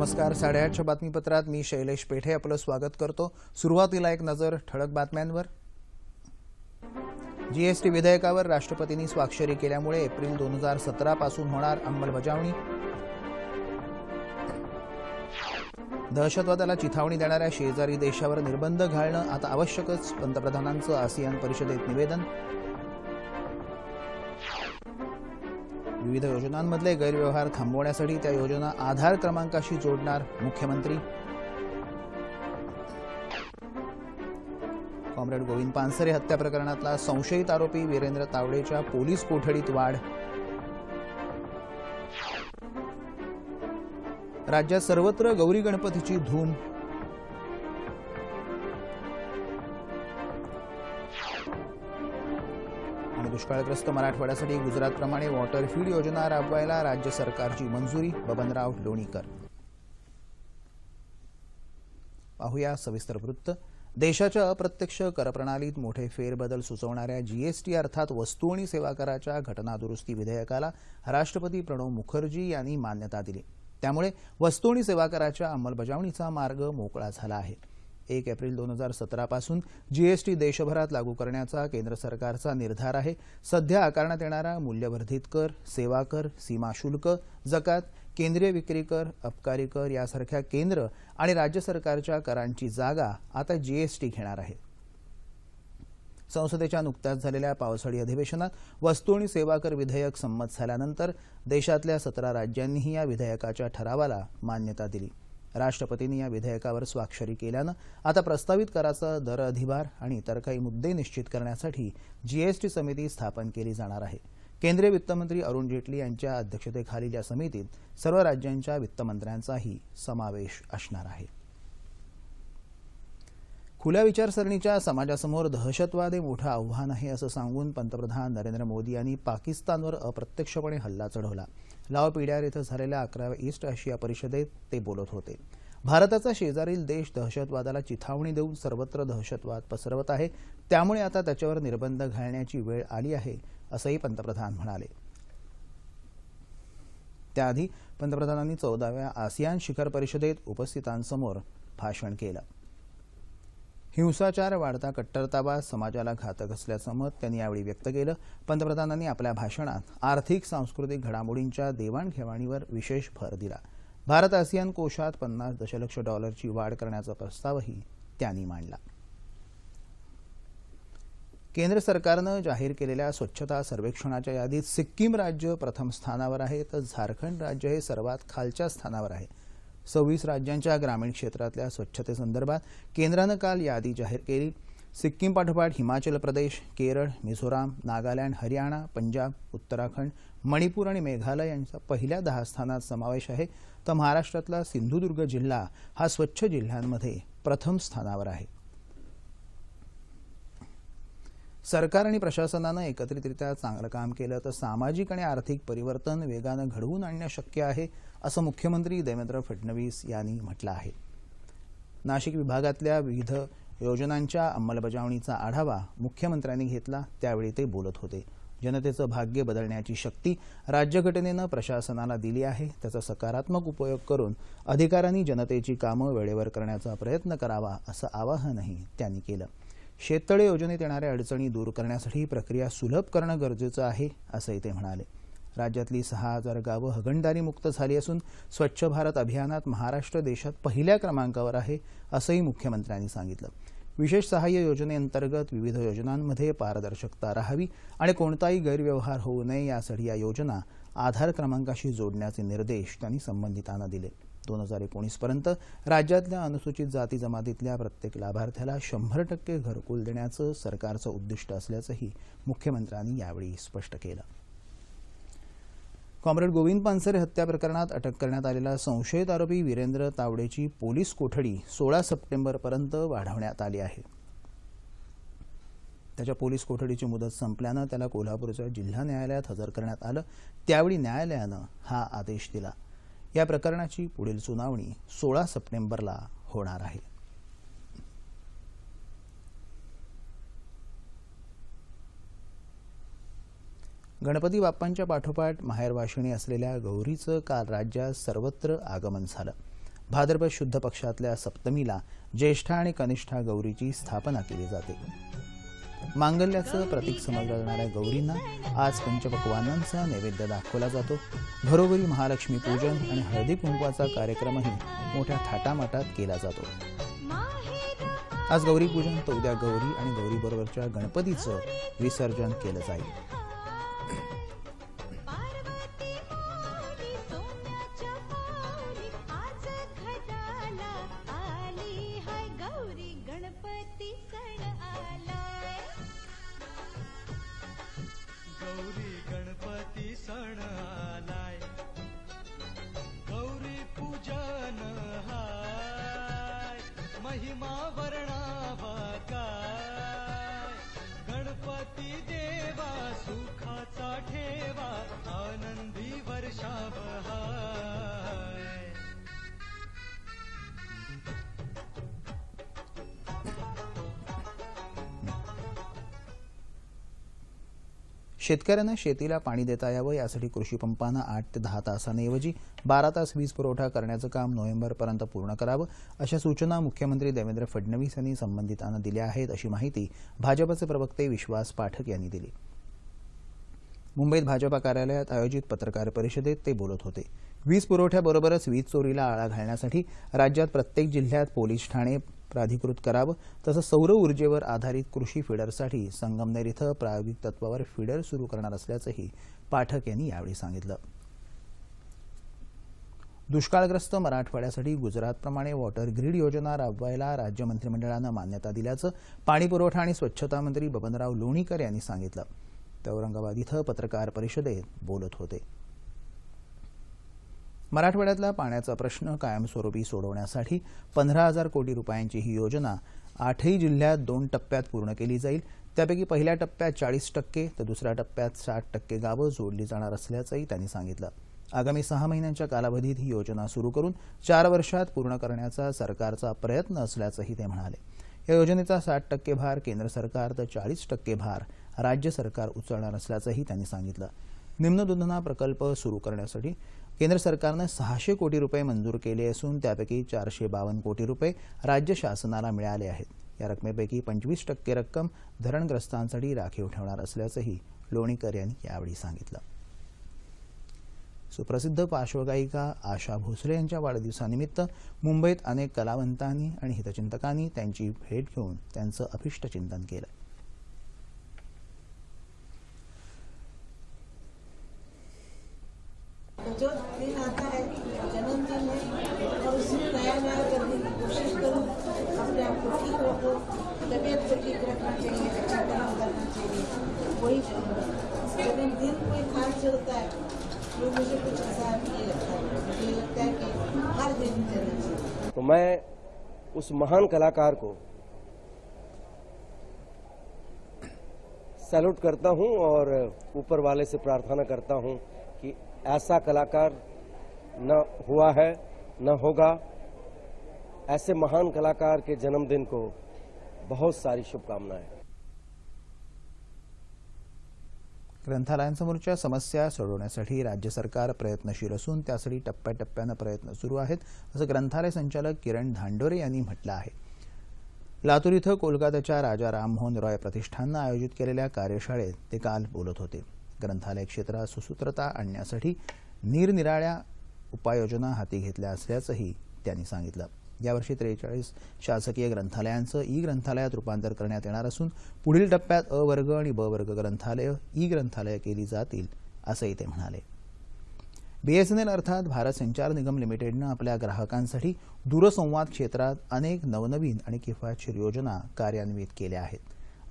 नमस्कार. 8:30च्या बातमीपत्रात मी शैलेश पेठे आपलं स्वागत करतो. सुरुवातीला एक नजर ठळक बातम्यांवर. जीएसटी विधेयकावर राष्ट्रपतींनी स्वाक्षरी केल्यामुळे एप्रिल 2017 पासून होणार अंमलबजावणी. दहशतवादाला चिथावणी देणाऱ्या शेजारी देशावर निर्बंध घालणं आता आवश्यकच, पंतप्रधानांचं आसियान परिषदेत निवेदन. विविध योजनांमधले गैरव्यवहार थांबवण्यासाठी त्या योजना आधार क्रमांकाशी जोडणार मुख्यमंत्री. कॉम्रेड गोविंद पानसरे हत्या प्रकरणातला संशयित आरोपी वीरेंद्र तावडेच्या पोलीस कोठडीत वाढ. राज्यात सर्वत्र गौरी गणपतीची धूम. आणि दुष्काळग्रस्त मराठवाड्यासाठी गुजरातप्रमाणे वॉटर फीड योजना राबवायला राज्य सरकारची मंजुरी, बबनराव लोणीकर. पाहूया सविस्तर वृत्त. देशाच्या अप्रत्यक्ष करप्रणालीत मोठे फेरबदल सुचवणाऱ्या जीएसटी अर्थात वस्तू आणि सेवा कराच्या घटनादुरुस्ती विधेयकाला राष्ट्रपती प्रणव मुखर्जी यांनी मान्यता दिली. त्यामुळे वस्तू आणि सेवा कराच्या अंमलबजावणीचा मार्ग मोकळा झाला आहे. 1 एप्रिल 2017 पासून जीएसटी देशभरात लागू करण्याचा केंद्र सरकारचा निर्धार आहे. सध्या आकारण्यात येणारा मूल्यवर्धित कर, सेवा कर, सीमा शुल्क, जकात, केंद्रीय विक्री कर, अबकारी कर यासारख्या केंद्र आणि राज्य सरकारच्या करांची जागा आता जीएसटी घेणार आहे. संसदेच्या नुकत्याच झालेल्या पावसाळी अधिवेशनात वस्तू आणि सेवा कर विधेयक संमत झाल्यानंतर देशातल्या 17 राज्यांनीही या विधेयकाच्या ठरावाला मान्यता दिली. राष्ट्रपतींनी या विधेयकावर स्वाक्षरी केल्यानं आता प्रस्तावित कराचा दर अधिभार आणि इतर काही मुद्दे निश्चित करण्यासाठी जीएसटी समिती स्थापन केली जाणार आहे. केंद्रीय वित्तमंत्री अरुण जेटली यांच्या अध्यक्षतेखालील या समितीत सर्व राज्यांच्या वित्तमंत्र्यांचाही समावेश असणार आहे. खुल्या विचारसरणीच्या समाजासमोर दहशतवाद हे मोठं आव्हान आहे असं सांगून पंतप्रधान नरेंद्र मोदी यांनी पाकिस्तानवर अप्रत्यक्षपणे हल्ला चढवला. लाओपिडियार इथं झालेल्या 11व्या ईस्ट आशिया परिषदेत ते बोलत होते. भारताचा शेजारील देश दहशतवादाला चिथावणी देऊन सर्वत्र दहशतवाद पसरवत आहे. त्यामुळे आता त्याच्यावर निर्बंध घालण्याची वेळ आली आहे असंही पंतप्रधान म्हणाले. त्याआधी पंतप्रधानांनी 14व्या आसियान शिखर परिषदेत उपस्थितांसमोर भाषण केलं. हिंसाचार, वाढता कट्टरतावाद समाजाला घातक असल्याचं मत त्यांनी यावेळी व्यक्त केलं. पंतप्रधानांनी आपल्या भाषणात आर्थिक सांस्कृतिक घडामोडींच्या देवाणघेवाणीवर विशेष भर दिला. भारत आसियान कोशात $50 दशलक्ष वाढ करण्याचा प्रस्तावही त्यांनी मांडला. केंद्र सरकारनं जाहीर केलेल्या स्वच्छता सर्वेक्षणाच्या यादीत सिक्कीम राज्य प्रथम स्थानावर आहे, तर झारखंड राज्य हे सर्वात खालच्या स्थानावर आहे. 26 राज्यांच्या ग्रामीण क्षेत्रातल्या स्वच्छतेसंदर्भात केंद्रानं काल यादी जाहीर केली. सिक्कीम पाठोपाठ हिमाचल प्रदेश, केरळ, मिझोराम, नागालँड, हरियाणा, पंजाब, उत्तराखंड, मणिपूर आणि मेघालय यांचा पहिल्या 10 स्थानात समावेश आहे. तर महाराष्ट्रातला सिंधुदुर्ग जिल्हा हा स्वच्छ जिल्ह्यांमध्ये प्रथम स्थानावर आहे. सरकार आणि प्रशासनानं एकत्रितरित्या चांगलं काम केलं तर सामाजिक आणि आर्थिक परिवर्तन वेगानं घडवून आणणं शक्य आहे असं मुख्यमंत्री देवेंद्र फडणवीस यांनी म्हटलं आहे. नाशिक विभागातल्या विविध योजनांच्या अंमलबजावणीचा आढावा मुख्यमंत्र्यांनी घेतला. त्यावेळी ते बोलत होते. जनतेचं भाग्य बदलण्याची शक्ती राज्यघटनेनं प्रशासनाला दिली आहे. त्याचा सकारात्मक उपयोग करून अधिकाऱ्यांनी जनतेची कामं वेळेवर करण्याचा प्रयत्न करावा असं आवाहनही त्यांनी केलं. शेततळे योजनेत येणाऱ्या अडचणी दूर करण्यासाठी प्रक्रिया सुलभ करणं गरजेचं आहे असंही ते म्हणाले. राज्यातली 6000 गावं हागणदारीमुक्त झाली असून स्वच्छ भारत अभियानात महाराष्ट्र देशात पहिल्या क्रमांकावर आहे असंही मुख्यमंत्र्यांनी सांगितलं. विशेष सहाय्य योजनेअंतर्गत विविध योजनांमध्ये पारदर्शकता राहावी आणि कोणताही गैरव्यवहार होऊ नये यासाठी या योजना आधार क्रमांकाशी जोडण्याचे निर्देश त्यांनी संबंधितांना दिले. 2019 पर्यंत राज्यातल्या अनुसूचित जाती जमातीतल्या प्रत्येक लाभार्थ्याला 100% घरकुल देण्याचं सरकारचं उद्दिष्ट असल्याचंही मुख्यमंत्र्यांनी यावेळी स्पष्ट केलं. कॉम्रेड गोविंद पानसरे हत्या प्रकरणात अटक करण्यात आलेला संशयित आरोपी वीरेंद्र तावडेची पोलीस कोठडी 16 सप्टेंबरपर्यंत वाढवण्यात आली आहे. त्याच्या पोलीस कोठडीची मुदत संपल्यानं त्याला कोल्हापूरच्या जिल्हा न्यायालयात हजर करण्यात आलं. त्यावेळी न्यायालयानं हा आदेश दिला. या प्रकरणाची पुढील सुनावणी 16 सप्टेंबरला होणार आहे. गणपती बाप्पांच्या पाठोपाठ माहेरवाशिणी असलेल्या गौरीचं काल राज्यात सर्वत्र आगमन झालं. भाद्रपद शुद्ध पक्षातल्या सप्तमीला ज्येष्ठा आणि कनिष्ठा गौरीची स्थापना केली जाते. मांगल्याचं प्रतीक समजल्या जाणाऱ्या गौरींना आज पंचपक्वान्नांचा नैवेद्य दाखवला जातो. घरोघरी महालक्ष्मी पूजन आणि हळदी कुंकवाचा कार्यक्रमही मोठ्या थाटामाटात केला जातो. आज गौरी पूजन तर उद्या गौरी आणि गौरीबरोबरच्या गणपतीचं विसर्जन केलं जाईल. गौरी गणपती सण आलाय, गौरी पूजन हाय, महिमा वर्णावा काय, गणपती देवा सुखाचा ठेवा, आनंदी वर्षाव हाय. शेतकऱ्यांना शेतीला पाणी देता यावं यासाठी कृषी पंपांना 8 ते 10 तासांऐवजी 12 तास वीज पुरवठा करण्याचं काम नोव्हेंबरपर्यंत पूर्ण करावं, अशा सूचना मुख्यमंत्री देवेंद्र फडणवीस यांनी संबंधितांना दिल्या आहेत, अशी माहिती भाजपचे प्रवक्ते विश्वास पाठक यांनी दिली. मुंबईत भाजपा कार्यालयात आयोजित पत्रकार परिषदेत ते बोलत होते. वीज पुरवठ्याबरोबरच वीज चोरीला आळा घालण्यासाठी राज्यात प्रत्येक जिल्ह्यात पोलीस ठाणे प्राधिकृत करावं, तसंच सौर ऊर्जेवर आधारित कृषी फीडरसाठी संगमनेर इथं प्रायोगिक तत्वावर फीडर सुरू करणार असल्याचंही पाठक यांनी यावेळी सांगितलं. दुष्काळग्रस्त मराठवाड्यासाठी गुजरातप्रमाणे वॉटर ग्रीड योजना राबवायला राज्य मंत्रिमंडळानं मान्यता दिल्याचं पाणीपुरवठा आणि स्वच्छता मंत्री बबनराव लोणीकर यांनी सांगितलं. ते औरंगाबाद इथं पत्रकार परिषदेत बोलत होते. मराठवाड्यातला पाण्याचा प्रश्न कायमस्वरूपी सोडवण्यासाठी 15,000 कोटी रुपयांची ही योजना 8ही जिल्ह्यात 2 टप्प्यात पूर्ण केली जाईल. त्यापैकी पहिल्या टप्प्यात 40% तर दुसऱ्या टप्प्यात 60% गावं जोडली जाणार असल्याचंही त्यांनी सांगितलं. आगामी 6 महिन्यांच्या कालावधीत ही योजना सुरू करून 4 वर्षात पूर्ण करण्याचा सरकारचा प्रयत्न असल्याचंही ते म्हणाले. या योजनेचा 60% भार केंद्र सरकार तर 40% भार राज्य सरकार उचलणार असल्याचंही त्यांनी सांगितलं. निम्न दुधना प्रकल्प सुरू करण्यासाठी केंद्र सरकारनं 600 कोटी रुपये मंजूर केले असून त्यापैकी 452 कोटी रुपये राज्य शासनाला मिळाले आहेत. या रकमेपैकी 25% रक्कम धरणग्रस्तांसाठी राखीव ठेवणार असल्याचंही लोणीकर यांनी यावेळी सांगितलं. सुप्रसिद्ध पार्श्वगायिका आशा भोसले यांच्या वाढदिवसानिमित्त मुंबईत अनेक कलावंतांनी आणि हितचिंतकांनी त्यांची भेट घेऊन त्यांचं अभिष्ट चिंतन केलं. जो दिन आता है जन्मदिन है और उसमें नया नया करने की कोशिश करूँ, अपने आप को ठीक रखो, तबीयत को ठीक रखना चाहिए, अच्छा काम करना चाहिए, वही जन्मदिन कोई खास चलता है जो मुझे कुछ ऐसा नहीं लगता है. मुझे लगता है कि हर दिन करना चाहिए. तो मैं उस महान कलाकार को सैल्यूट करता हूं और ऊपर वाले से प्रार्थना करता हूं कि ऐसा कलाकार न हुआ है न होगा. ऐसे महान कलाकार के जन्मदिन को बहुत सारी शुभकामनाएं. ग्रंथालयांसमोरच्या समस्या सोडवण्यासाठी राज्य सरकार प्रयत्नशील असून त्यासाठी टप्प्याटप्प्यानं प्रयत्न सुरू आहेत, असं ग्रंथालय संचालक किरण धांडोरे यांनी म्हटलं आहे. लातूर इथं कोलकात्याच्या राजा राममोहन रॉय प्रतिष्ठाननं आयोजित केलेल्या कार्यशाळेत ते काल बोलत होते. ग्रंथालय क्षेत्रात सुसूत्रता आणण्यासाठी निरनिराळ्या उपाययोजना हाती घेतल्या असल्याचंही त्यांनी सांगितलं. यावर्षी 43 शासकीय ग्रंथालयांचं ई ग्रंथालयात रूपांतर करण्यात येणार असून पुढील टप्प्यात अ वर्ग आणि ब वर्ग ग्रंथालय ई ग्रंथालय केली जातील, असंही ते म्हणाले. बीएसएनएल अर्थात भारत संचार निगम लिमिटेडनं आपल्या ग्राहकांसाठी दूरसंवाद क्षेत्रात अनेक नवनवीन आणि किफायतशीर योजना कार्यान्वित केल्या आहेत.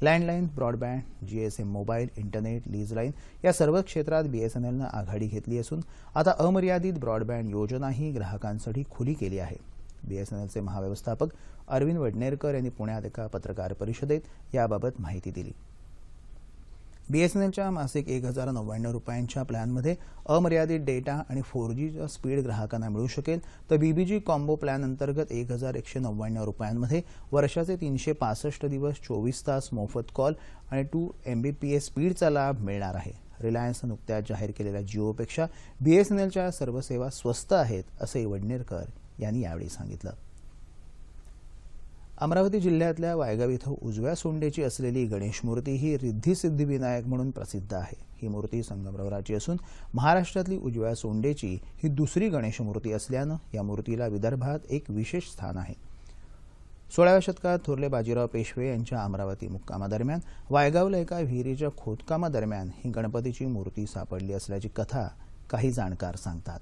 Landline, broadband, GSM mobile, internet, lease line या सर्व क्षेत्रात बीएसएनएलनं आघाडी घेतली असून आता अमर्यादित ब्रॉडबँड योजनाही ग्राहकांसाठी खुली केली आहे. बीएसएनएलचे महाव्यवस्थापक अरविंद वडनेरकर यांनी पुण्यात एका पत्रकार परिषदेत याबाबत माहिती दिली. बीएसएनएलच्या मासिक 1,099 रुपयांच्या प्लॅनमध्ये अमर्यादित डेटा आणि 4Gचं स्पीड ग्राहकांना मिळू शकेल, तर बीबीजी कॉम्बो प्लॅन अंतर्गत 1,199 रुपयांमध्ये वर्षाचे 365 दिवस 24 तास मोफत कॉल आणि 2 Mbps स्पीडचा लाभ मिळणार आहे. रिलायन्सनं नुकत्याच जाहीर केलेल्या जिओपेक्षा बीएसएनएलच्या सर्व सेवा स्वस्त आहेत, असंही वडनेरकर यांनी यावेळी सांगितलं. अमरावती जिल्ह्यातल्या वायगाव इथं उजव्या सोंडेची असलेली गणेश मूर्ती ही रिद्धी सिद्धी विनायक म्हणून प्रसिद्ध आहे. ही मूर्ती संगमरवराची असून महाराष्ट्रातली उजव्या सोंडेची ही दुसरी गणेश मूर्ती असल्यानं या मूर्तीला विदर्भात एक विशेष स्थान आहे. 16व्या शतकात थोरले बाजीराव पेशवे यांच्या अमरावती मुक्कामादरम्यान वायगावला एका विहिरीच्या खोदकामादरम्यान ही गणपतीची मूर्ती सापडली असल्याची कथा काही जाणकार सांगतात.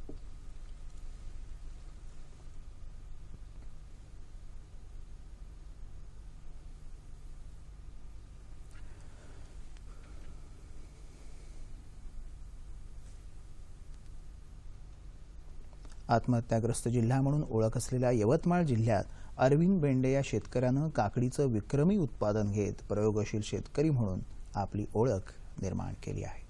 आत्महत्याग्रस्त जिल्हा म्हणून ओळख असलेल्या यवतमाळ जिल्ह्यात अरविंद बेंडे या शेतकऱ्यानं काकडीचं विक्रमी उत्पादन घेत प्रयोगशील शेतकरी म्हणून आपली ओळख निर्माण केली आहे.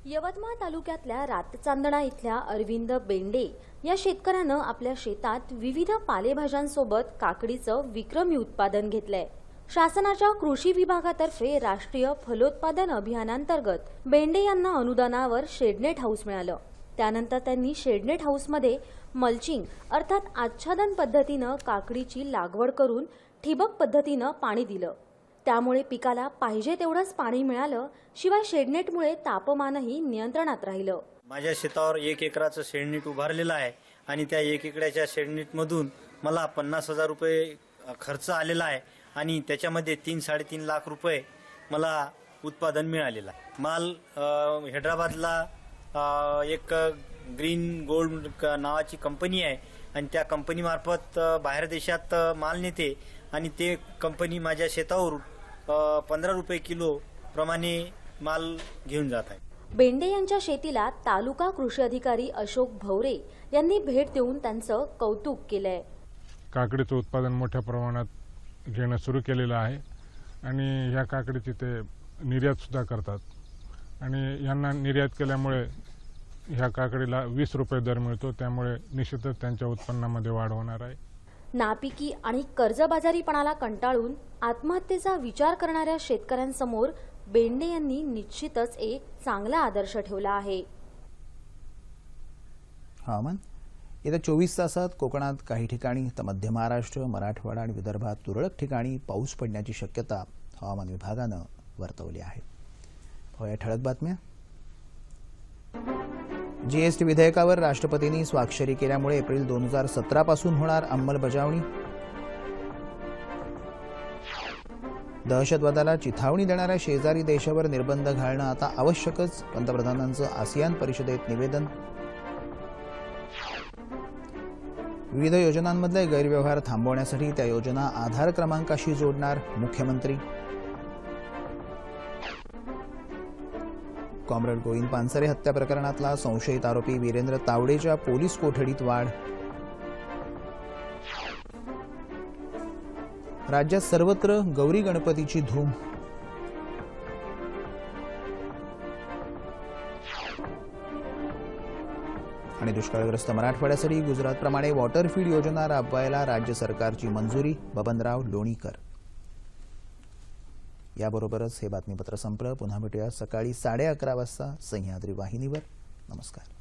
यवतमाळ तालुक्यातल्या रातचांदणा इथल्या अरविंद बेंडे या शेतकऱ्यानं आपल्या शेतात विविध पालेभाज्यांसोबत काकडीचं विक्रमी उत्पादन घेतलंय. शासनाच्या कृषी विभागातर्फे राष्ट्रीय फलोत्पादन अभियानांतर्गत बेंडे यांना अनुदानावर शेडनेट हाऊस मिळालं. त्यानंतर त्यांनी शेडनेट हाऊसमध्ये मल्चिंग अर्थात आच्छादन पद्धतीनं काकडीची लागवड करून ठिबक पद्धतीनं पाणी दिलं. त्यामुळे पिकाला पाहिजे तेवढंच पाणी मिळालं. शिवाय शेडनेटमुळे तापमानही नियंत्रणात राहिलं. माझ्या शेतावर 1 एकराचं शेडनेट उभारलेलं आहे आणि त्या 1 एकराच्या शेडनेटमधून मला 50,000 रुपये खर्च आलेला आहे आणि त्याच्यामध्ये 3-3.5 लाख रुपये मला उत्पादन मिळालेलं आहे. माल हैदराबादला एक ग्रीन गोल्ड नावाची कंपनी आहे आणि त्या कंपनीमार्फत बाहेर देशात माल नेते आणि ते कंपनी माझ्या शेतावरून 15 रुपये किलो प्रमाणे माल घेऊन जात आहे. बेंडे यांच्या शेतीला तालुका कृषी अधिकारी अशोक भवरे यांनी भेट देऊन त्यांचं कौतुक केलंय. काकडीचं उत्पादन मोठ्या प्रमाणात घेणं सुरू केलेलं आहे आणि या काकडीची ते निर्यात सुद्धा करतात आणि यांना निर्यात केल्यामुळे ह्या काकडीला 20 रुपये दर मिळतो. त्यामुळे निश्चितच त्यांच्या उत्पन्नामध्ये वाढ होणार आहे. नापिकी आणि कर्जबाजारीपणाला कंटाळून आत्महत्येचा विचार करणाऱ्या शेतकऱ्यांसमोर बेंडे यांनी निश्चितच एक चांगला आदर्श ठेवला आहे. हवामान. येत्या 24 तासात कोकणात काही ठिकाणी तर मध्य महाराष्ट्र, मराठवाडा आणि विदर्भात तुरळक ठिकाणी पाऊस पडण्याची शक्यता हवामान विभागानं वर्तवली आहे. पाहूया ठळक बातम्या. जीएसटी विधेयकावर राष्ट्रपतींनी स्वाक्षरी केल्यामुळे एप्रिल 2017 पासून होणार अंमलबजावणी. दहशतवादाला चिथावणी देणाऱ्या शेजारी देशावर निर्बंध घालणं आता आवश्यकच, पंतप्रधानांचं आसियान परिषदेत निवेदन. विविध योजनांमधले गैरव्यवहार थांबवण्यासाठी त्या योजना आधार क्रमांकाशी जोडणार मुख्यमंत्री. कॉम्रेड गोविंद पानसरे हत्या प्रकरणातला संशयित आरोपी वीरेंद्र तावडेच्या पोलीस कोठडीत वाढ. राज्यात सर्वत्र गौरी गणपतीची धूम. आणि दुष्काळग्रस्त मराठवाड्यासाठी गुजरातप्रमाणे वॉटरफीड योजना राबवायला राज्य सरकारची मंजुरी, बबनराव लोणीकर. याबरोबरच हे बातमीपत्र संपलं. पुन्हा भेटूया सकाळी 11:30 वाजता सह्याद्री वाहिनीवर. नमस्कार.